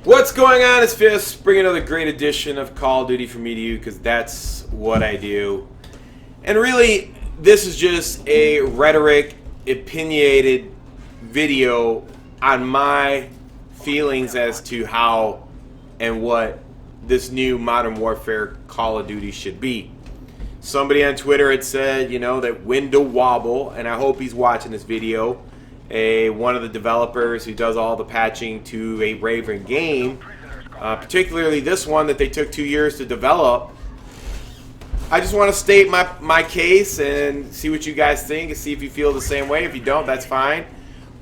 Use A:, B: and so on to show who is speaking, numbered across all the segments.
A: What's going on? It's Fist. Bring another great edition of Call of Duty for me to you because that's what I do. And really, this is just a rhetoric, opinionated video on my feelings as to how and what this new Modern Warfare Call of Duty should be. Somebody on Twitter had said, that window wobble, and I hope he's watching this video. One of the developers who does all the patching to a Raven game, particularly this one that they took 2 years to develop. I just want to state my case and see what you guys think and see if you feel the same way. If you don't, that's fine.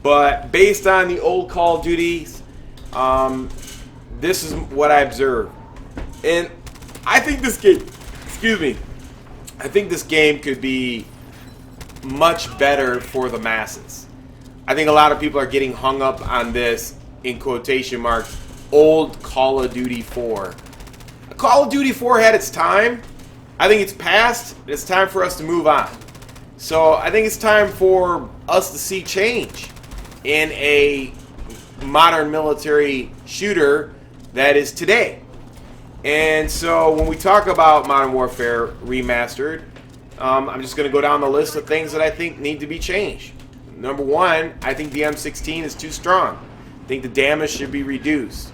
A: But based on the old Call of Duties, this is what I observed. And I think this game, I think this game could be much better for the masses. I think a lot of people are getting hung up on this, in quotation marks, old Call of Duty 4. Call of Duty 4 had its time. I think it's past. It's time for us to move on. So I think it's time for us to see change in a modern military shooter that is today. And so when we talk about Modern Warfare Remastered, I'm just going to go down the list of things that I think need to be changed. Number one, I think the M16 is too strong. I think the damage should be reduced.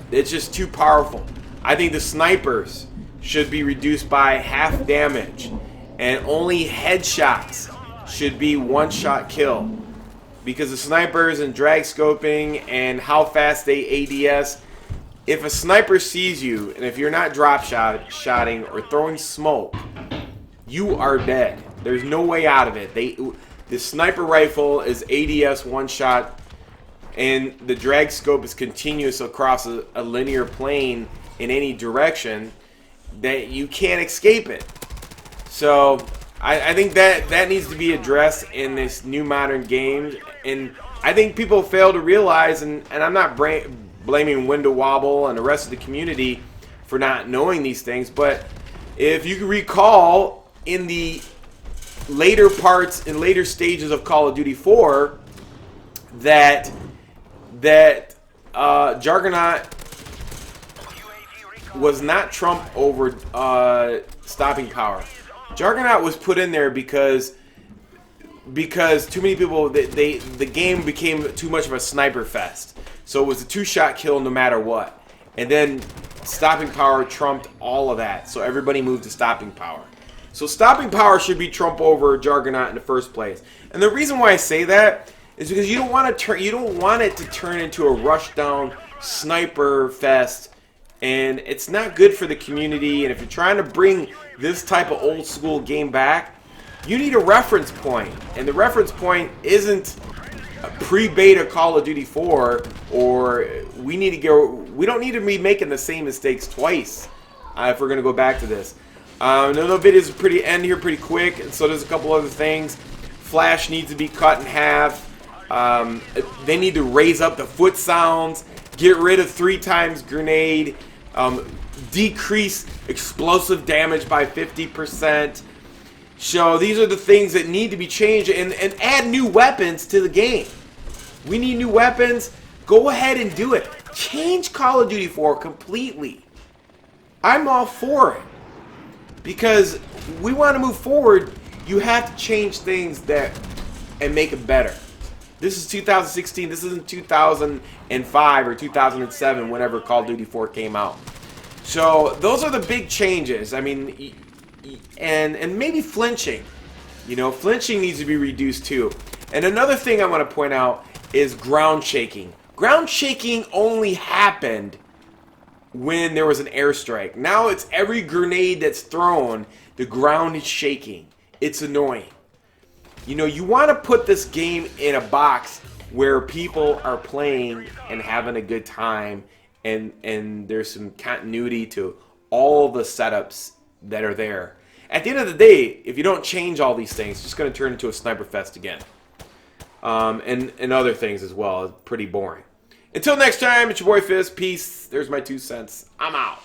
A: It's just too powerful. I think the snipers should be reduced by half damage. And only headshots should be one-shot kill. Because the snipers and drag scoping and how fast they ADS, if a sniper sees you, and if you're not drop shotting or throwing smoke, you are dead. There's no way out of it. The sniper rifle is ADS one shot, and the drag scope is continuous across a linear plane in any direction that you can't escape it. So I think that needs to be addressed in this new modern game, and I think people fail to realize, and I'm not blaming Window Wobble and the rest of the community for not knowing these things, but if you can recall, in the later parts and later stages of Call of Duty 4, that Juggernaut was not trumped over stopping power. Juggernaut was put in there because too many people, the game became too much of a sniper fest. So it was a two-shot kill no matter what. And then stopping power trumped all of that. So everybody moved to stopping power. So stopping power should be trump over Juggernaut in the first place. And the reason why I say that is because you don't want it to turn into a rush down sniper fest, and it's not good for the community. And if you're trying to bring this type of old school game back, you need a reference point. And the reference point isn't a pre-beta Call of Duty 4, or we don't need to be making the same mistakes twice if we're going to go back to this. The videos end here pretty quick, and so there's a couple other things. Flash needs to be cut in half. They need to raise up the foot sounds, get rid of 3 times grenade, decrease explosive damage by 50%. So these are the things that need to be changed, and add new weapons to the game. We need new weapons. Go ahead and do it. Change Call of Duty 4 completely. I'm all for it. Because we want to move forward, you have to change things and make it better. This is 2016. This isn't 2005 or 2007, whenever Call of Duty 4 came out. So those are the big changes. I mean, and maybe flinching. Flinching needs to be reduced too. And another thing I want to point out is ground shaking. Ground shaking only happened when there was an airstrike. Now it's every grenade that's thrown, the ground is shaking. It's annoying. You want to put this game in a box where people are playing and having a good time, and there's some continuity to all the setups that are there. At the end of the day, if you don't change all these things, it's just going to turn into a sniper fest again. And other things as well. It's pretty boring. Until next time, it's your boy Fizz. Peace. There's my 2 cents. I'm out.